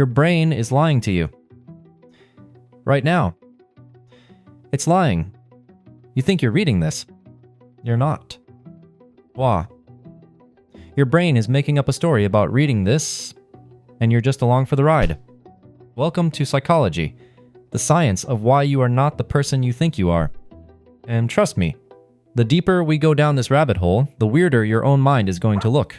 Your brain is lying to you. Right now. It's lying. You think you're reading this. You're not. Why? Your brain is making up a story about reading this, and you're just along for the ride. Welcome to psychology, the science of why you are not the person you think you are. And trust me, the deeper we go down this rabbit hole, the weirder your own mind is going to look.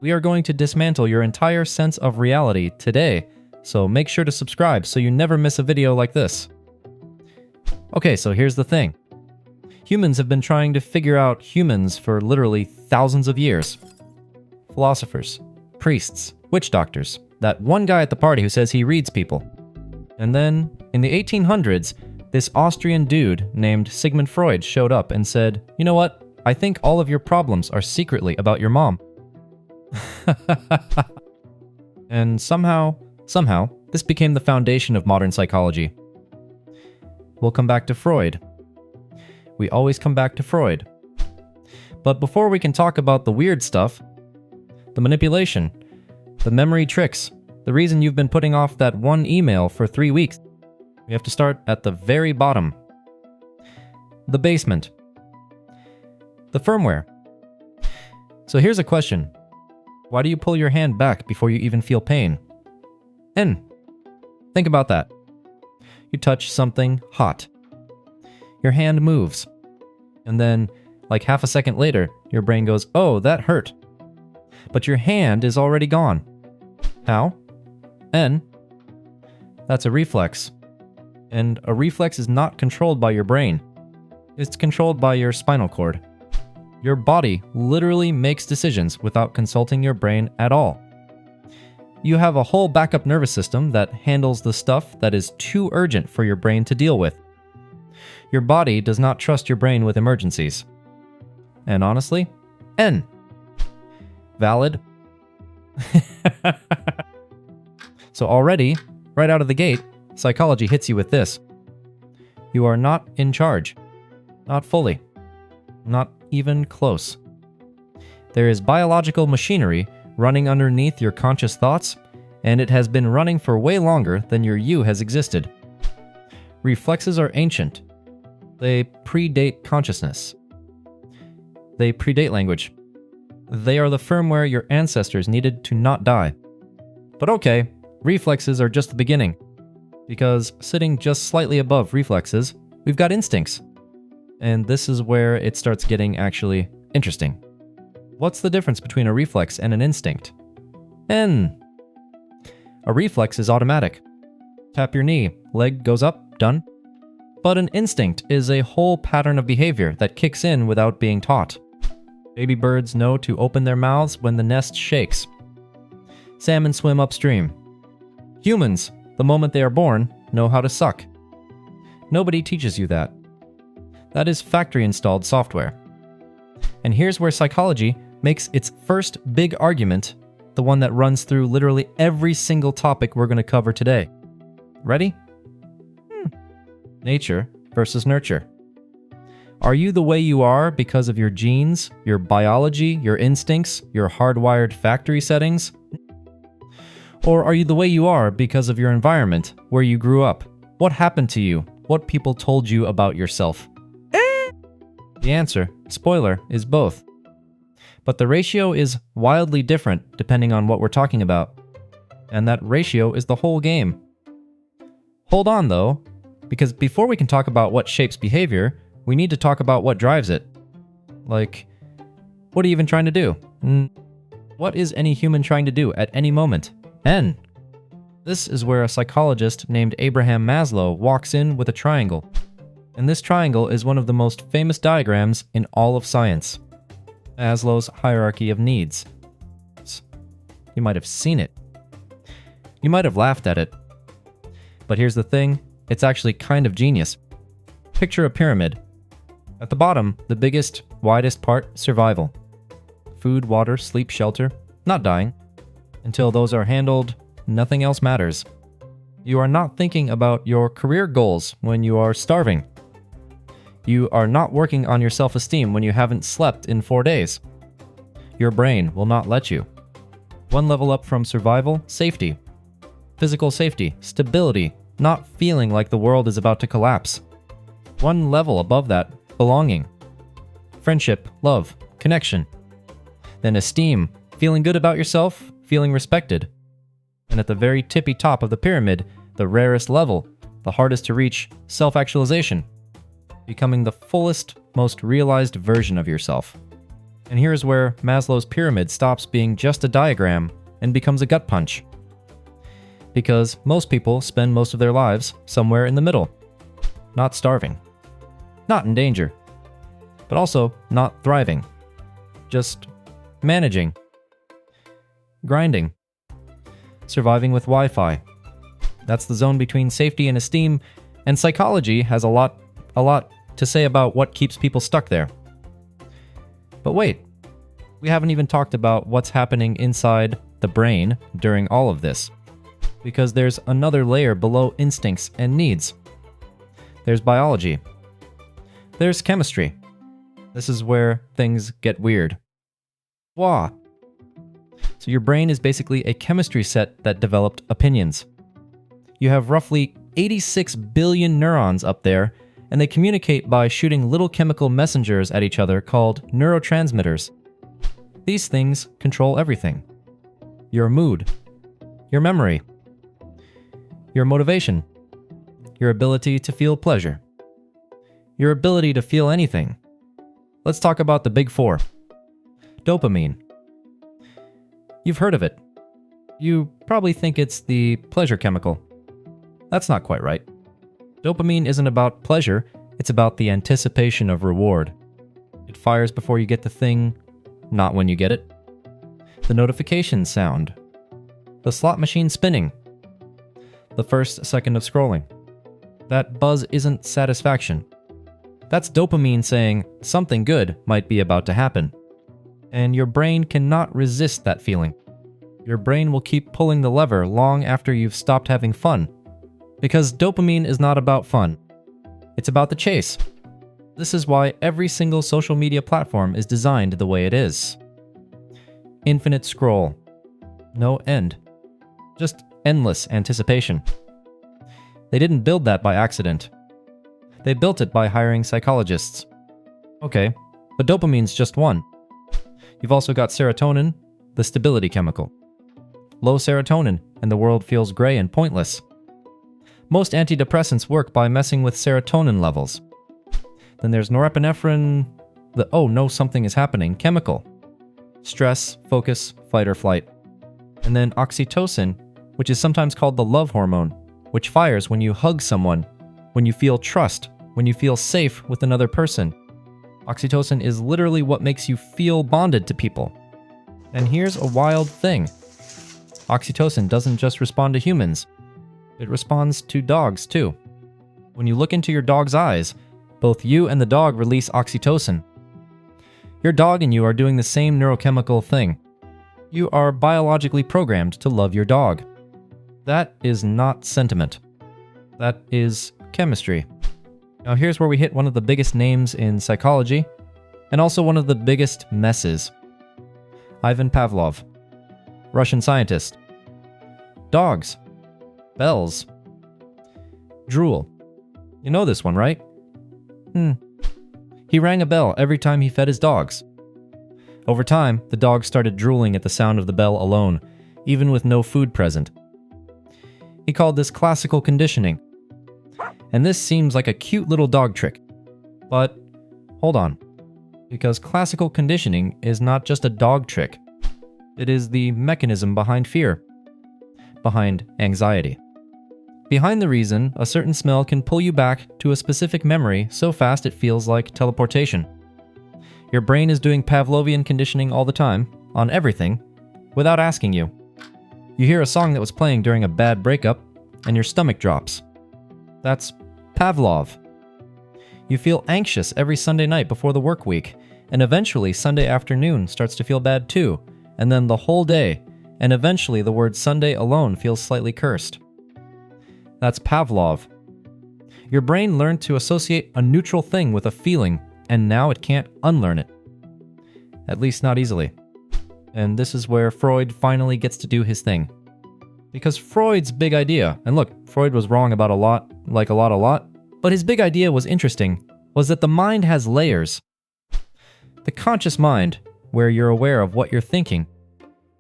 We are going to dismantle your entire sense of reality today, so make sure to subscribe so you never miss a video like this. Okay, so here's the thing. Humans have been trying to figure out humans for literally thousands of years. Philosophers, priests, witch doctors, that one guy at the party who says he reads people. And then, in the 1800s, this Austrian dude named Sigmund Freud showed up and said, "You know what? I think all of your problems are secretly about your mom." And somehow, this became the foundation of modern psychology. We'll come back to Freud. We always come back to Freud. But before we can talk about the weird stuff, the manipulation, the memory tricks, the reason you've been putting off that one email for 3 weeks, we have to start at the very bottom. The basement. The firmware. So here's a question. Why do you pull your hand back before you even feel pain? Think about that. You touch something hot. Your hand moves. And then, like half a second later, your brain goes, "Oh, that hurt." But your hand is already gone. How? That's a reflex. And a reflex is not controlled by your brain. It's controlled by your spinal cord. Your body literally makes decisions without consulting your brain at all. You have a whole backup nervous system that handles the stuff that is too urgent for your brain to deal with. Your body does not trust your brain with emergencies. And honestly, valid. So already, right out of the gate, psychology hits you with this. You are not in charge. Not fully. Not even close. There is biological machinery running underneath your conscious thoughts, and it has been running for way longer than your you has existed. Reflexes are ancient. They predate consciousness. They predate language. They are the firmware your ancestors needed to not die. But okay, reflexes are just the beginning. Because sitting just slightly above reflexes, we've got instincts. And this is where it starts getting actually interesting. What's the difference between a reflex and an instinct? A reflex is automatic. Tap your knee, leg goes up, done. But an instinct is a whole pattern of behavior that kicks in without being taught. Baby birds know to open their mouths when the nest shakes. Salmon swim upstream. Humans, the moment they are born, know how to suck. Nobody teaches you that. That is factory-installed software. And here's where psychology makes its first big argument, the one that runs through literally every single topic we're going to cover today. Ready? Nature versus nurture. Are you the way you are because of your genes, your biology, your instincts, your hardwired factory settings? Or are you the way you are because of your environment, where you grew up? What happened to you? What people told you about yourself? The answer, spoiler, is both. But the ratio is wildly different depending on what we're talking about. And that ratio is the whole game. Hold on though, because before we can talk about what shapes behavior, we need to talk about what drives it. Like, what are you even trying to do? What is any human trying to do at any moment? This is where a psychologist named Abraham Maslow walks in with a triangle. And this triangle is one of the most famous diagrams in all of science. Maslow's hierarchy of needs. You might have seen it. You might have laughed at it. But here's the thing, it's actually kind of genius. Picture a pyramid. At the bottom, the biggest, widest part, survival. Food, water, sleep, shelter, not dying. Until those are handled, nothing else matters. You are not thinking about your career goals when you are starving. You are not working on your self-esteem when you haven't slept in 4 days. Your brain will not let you. One level up from survival, safety. physical safety, stability, not feeling like the world is about to collapse. One level above that, belonging. Friendship, love, connection. Then esteem, feeling good about yourself, feeling respected. And at the very tippy top of the pyramid, the rarest level, the hardest to reach, self-actualization. Becoming the fullest, most realized version of yourself. And here's where Maslow's pyramid stops being just a diagram and becomes a gut punch. Because most people spend most of their lives somewhere in the middle. Not starving. Not in danger. But also not thriving. Just managing. Grinding. Surviving with Wi-Fi. That's the zone between safety and esteem, and psychology has a lot to say about what keeps people stuck there. But wait, we haven't even talked about what's happening inside the brain during all of this, because there's another layer below instincts and needs. There's biology. There's chemistry. This is where things get weird. Wah! So your brain is basically a chemistry set that developed opinions. You have roughly 86 billion neurons up there, and they communicate by shooting little chemical messengers at each other called neurotransmitters. These things control everything. Your mood, your memory, your motivation, your ability to feel pleasure, your ability to feel anything. Let's talk about the big four. Dopamine. You've heard of it. You probably think it's the pleasure chemical. That's not quite right. Dopamine isn't about pleasure, it's about the anticipation of reward. It fires before you get the thing, not when you get it. The notification sound. The slot machine spinning. The first second of scrolling. That buzz isn't satisfaction. That's dopamine saying something good might be about to happen. And your brain cannot resist that feeling. Your brain will keep pulling the lever long after you've stopped having fun. Because dopamine is not about fun. It's about the chase. This is why every single social media platform is designed the way it is. Infinite scroll. No end. Just endless anticipation. They didn't build that by accident. They built it by hiring psychologists. Okay, but dopamine's just one. You've also got serotonin, the stability chemical. Low serotonin, and the world feels gray and pointless. Most antidepressants work by messing with serotonin levels. Then there's norepinephrine, the oh no something is happening chemical. Stress, focus, fight or flight. And then oxytocin, which is sometimes called the love hormone, which fires when you hug someone, when you feel trust, when you feel safe with another person. Oxytocin is literally what makes you feel bonded to people. And here's a wild thing. Oxytocin doesn't just respond to humans. It responds to dogs too. When you look into your dog's eyes, both you and the dog release oxytocin. Your dog and you are doing the same neurochemical thing. You are biologically programmed to love your dog. That is not sentiment. That is chemistry. Now here's where we hit one of the biggest names in psychology, and also one of the biggest messes. Ivan Pavlov, Russian scientist. Dogs. Bells. Drool. You know this one, right? He rang a bell every time he fed his dogs. Over time, the dogs started drooling at the sound of the bell alone, even with no food present. He called this classical conditioning. And this seems like a cute little dog trick. But hold on. Because classical conditioning is not just a dog trick. It is the mechanism behind fear. Behind anxiety. Behind the reason a certain smell can pull you back to a specific memory so fast it feels like teleportation. Your brain is doing Pavlovian conditioning all the time, on everything, without asking you. You hear a song that was playing during a bad breakup, and your stomach drops. That's Pavlov. You feel anxious every Sunday night before the work week, and eventually Sunday afternoon starts to feel bad too, and then the whole day, and eventually the word Sunday alone feels slightly cursed. That's Pavlov. Your brain learned to associate a neutral thing with a feeling, and now it can't unlearn it. At least not easily. And this is where Freud finally gets to do his thing. Because Freud's big idea, and look, Freud was wrong about a lot, but his big idea was interesting, was that the mind has layers. The conscious mind, where you're aware of what you're thinking.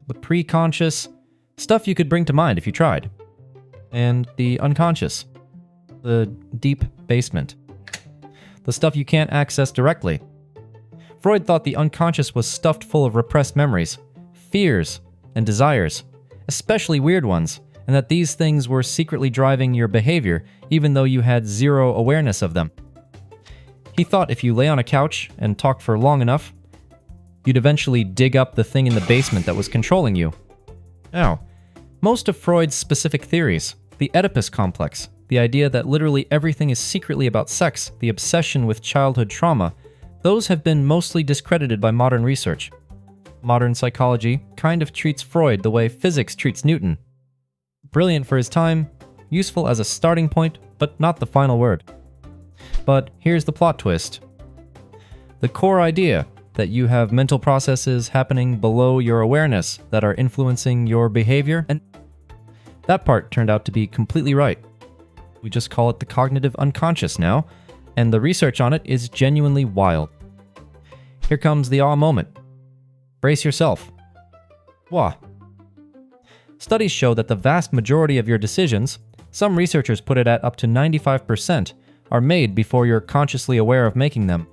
The pre-conscious, stuff you could bring to mind if you tried. And the unconscious, the deep basement. The stuff you can't access directly. Freud thought the unconscious was stuffed full of repressed memories, fears, and desires, especially weird ones, and that these things were secretly driving your behavior even though you had zero awareness of them. He thought if you lay on a couch and talk for long enough, you'd eventually dig up the thing in the basement that was controlling you. Now, most of Freud's specific theories, the Oedipus complex, the idea that literally everything is secretly about sex, the obsession with childhood trauma, those have been mostly discredited by modern research. Modern psychology kind of treats Freud the way physics treats Newton. Brilliant for his time, useful as a starting point, but not the final word. But here's the plot twist. The core idea that you have mental processes happening below your awareness that are influencing your behavior, and that part turned out to be completely right. We just call it the cognitive unconscious now, and the research on it is genuinely wild. Here comes the awe moment. Brace yourself. Wah. Studies show that the vast majority of your decisions, some researchers put it at up to 95%, are made before you're consciously aware of making them.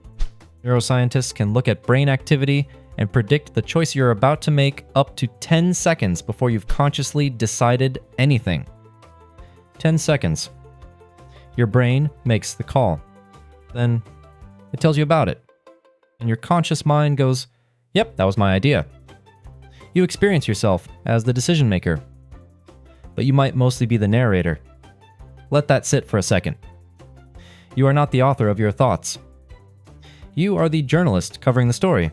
Neuroscientists can look at brain activity and predict the choice you're about to make up to 10 seconds before you've consciously decided anything. 10 seconds. Your brain makes the call. Then it tells you about it. And your conscious mind goes, "Yep, that was my idea." You experience yourself as the decision maker. But you might mostly be the narrator. Let that sit for a second. You are not the author of your thoughts. You are the journalist covering the story.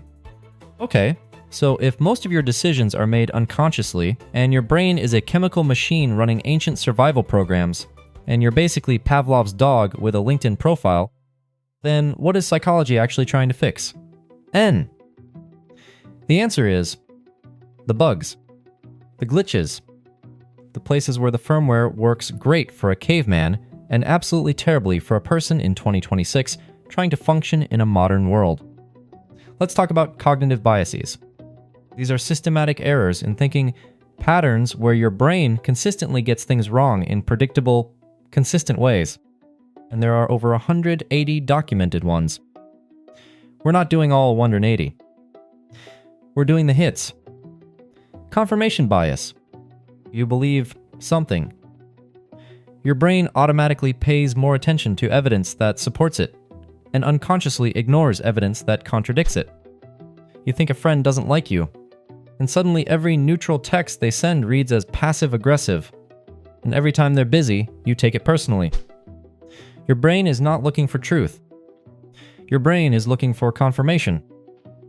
Okay, so if most of your decisions are made unconsciously, and your brain is a chemical machine running ancient survival programs, and you're basically Pavlov's dog with a LinkedIn profile, then what is psychology actually trying to fix? N. The answer is the bugs, the glitches, the places where the firmware works great for a caveman and absolutely terribly for a person in 2026 trying to function in a modern world. Let's talk about cognitive biases. These are systematic errors in thinking, patterns where your brain consistently gets things wrong in predictable, consistent ways. And there are over 180 documented ones. We're not doing all 180. We're doing the hits. Confirmation bias. You believe something. Your brain automatically pays more attention to evidence that supports it, and unconsciously ignores evidence that contradicts it. You think a friend doesn't like you, and suddenly every neutral text they send reads as passive-aggressive, and every time they're busy, you take it personally. Your brain is not looking for truth. Your brain is looking for confirmation.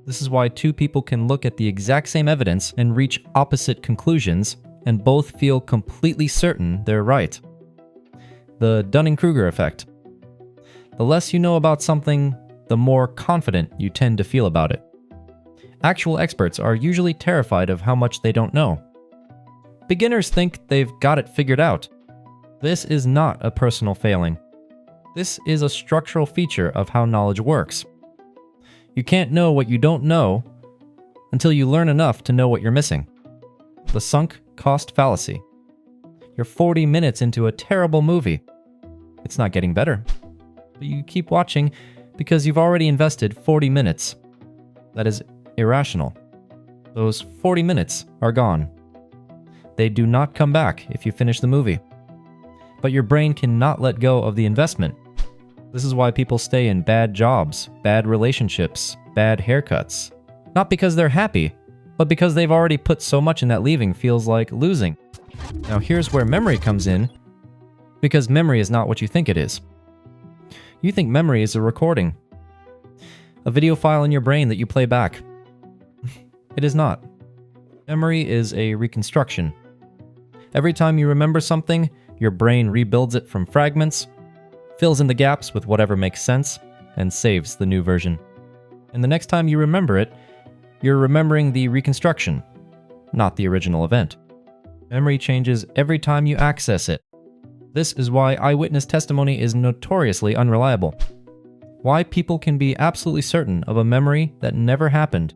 This is why two people can look at the exact same evidence and reach opposite conclusions, and both feel completely certain they're right. The Dunning-Kruger effect. The less you know about something, the more confident you tend to feel about it. Actual experts are usually terrified of how much they don't know. Beginners think they've got it figured out. This is not a personal failing. This is a structural feature of how knowledge works. You can't know what you don't know until you learn enough to know what you're missing. The Sunk Cost Fallacy. You're 40 minutes into a terrible movie. It's not getting better. But you keep watching because you've already invested 40 minutes. That is irrational. Those 40 minutes are gone. They do not come back if you finish the movie. But your brain cannot let go of the investment. This is why people stay in bad jobs, bad relationships, bad haircuts. Not because they're happy, but because they've already put so much in that leaving feels like losing. Now here's where memory comes in, because memory is not what you think it is. You think memory is a recording, a video file in your brain that you play back. It is not. Memory is a reconstruction. Every time you remember something, your brain rebuilds it from fragments, fills in the gaps with whatever makes sense, and saves the new version. And the next time you remember it, you're remembering the reconstruction, not the original event. Memory changes every time you access it. This is why eyewitness testimony is notoriously unreliable. Why people can be absolutely certain of a memory that never happened.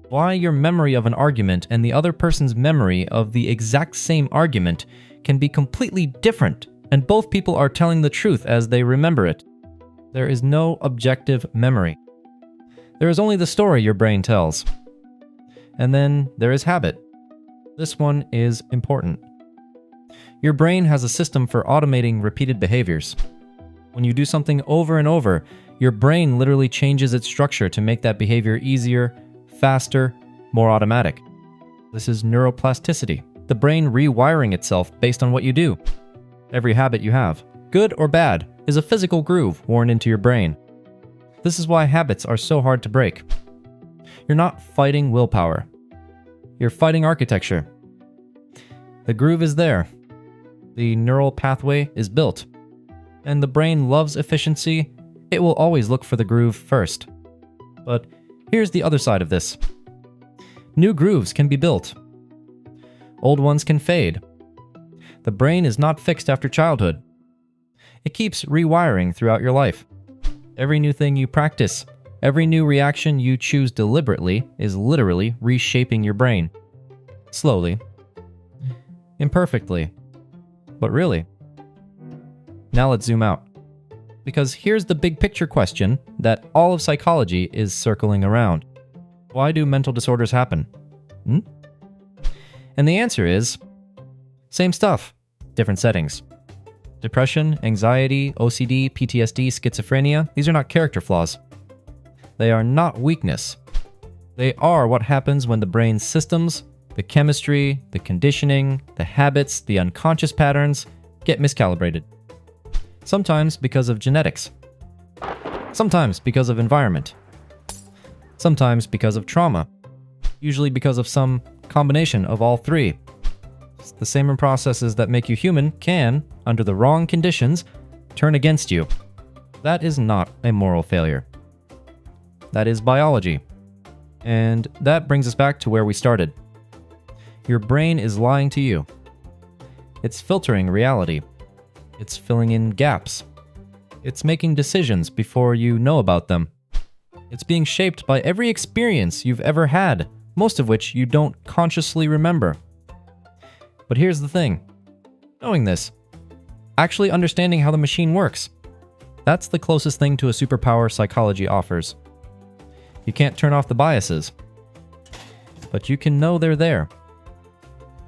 Why your memory of an argument and the other person's memory of the exact same argument can be completely different, and both people are telling the truth as they remember it. There is no objective memory. There is only the story your brain tells. And then there is habit. This one is important. Your brain has a system for automating repeated behaviors. When you do something over and over, your brain literally changes its structure to make that behavior easier, faster, more automatic. This is neuroplasticity, the brain rewiring itself based on what you do. Every habit you have, good or bad, is a physical groove worn into your brain. This is why habits are so hard to break. You're not fighting willpower. You're fighting architecture. The groove is there. The neural pathway is built. And the brain loves efficiency. It will always look for the groove first. But here's the other side of this. New grooves can be built. Old ones can fade. The brain is not fixed after childhood. It keeps rewiring throughout your life. Every new thing you practice, every new reaction you choose deliberately is literally reshaping your brain. Slowly. Imperfectly. But really. Now let's zoom out. Because here's the big picture question that all of psychology is circling around. Why do mental disorders happen? And the answer is, same stuff, different settings. Depression, anxiety, OCD, PTSD, schizophrenia, these are not character flaws. They are not weakness. They are what happens when the brain's systems, the chemistry, the conditioning, the habits, the unconscious patterns get miscalibrated. Sometimes because of genetics. Sometimes because of environment. Sometimes because of trauma. Usually because of some combination of all three. The same processes that make you human can, under the wrong conditions, turn against you. That is not a moral failure. That is biology. And that brings us back to where we started. Your brain is lying to you. It's filtering reality. It's filling in gaps. It's making decisions before you know about them. It's being shaped by every experience you've ever had, most of which you don't consciously remember. But here's the thing. Knowing this, actually understanding how the machine works, that's the closest thing to a superpower psychology offers. You can't turn off the biases, but you can know they're there.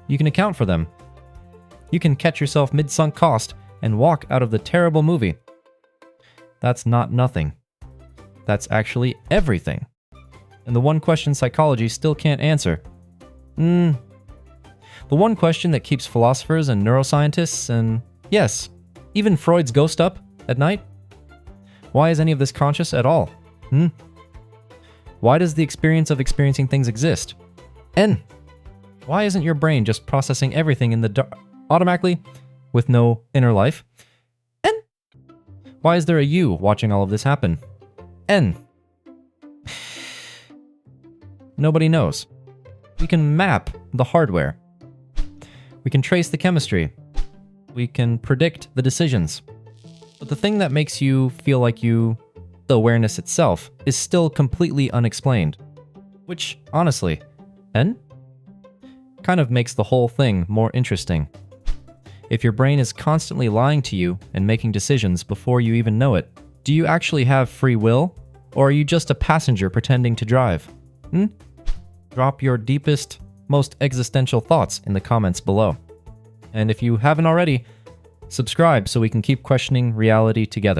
You can account for them. You can catch yourself mid-sunk cost and walk out of the terrible movie. That's not nothing. That's actually everything. And the one question psychology still can't answer. The one question that keeps philosophers and neuroscientists and, yes, even Freud's ghost up at night? Why is any of this conscious at all? Why does the experience of experiencing things exist? And why isn't your brain just processing everything in the dark automatically with no inner life? And why is there a you watching all of this happen? And nobody knows. We can map the hardware. We can trace the chemistry. We can predict the decisions. But the thing that makes you feel like the awareness itself, is still completely unexplained. Which, honestly, kind of makes the whole thing more interesting. If your brain is constantly lying to you and making decisions before you even know it, do you actually have free will? Or are you just a passenger pretending to drive? Drop your deepest, most existential thoughts in the comments below. And if you haven't already, subscribe so we can keep questioning reality together.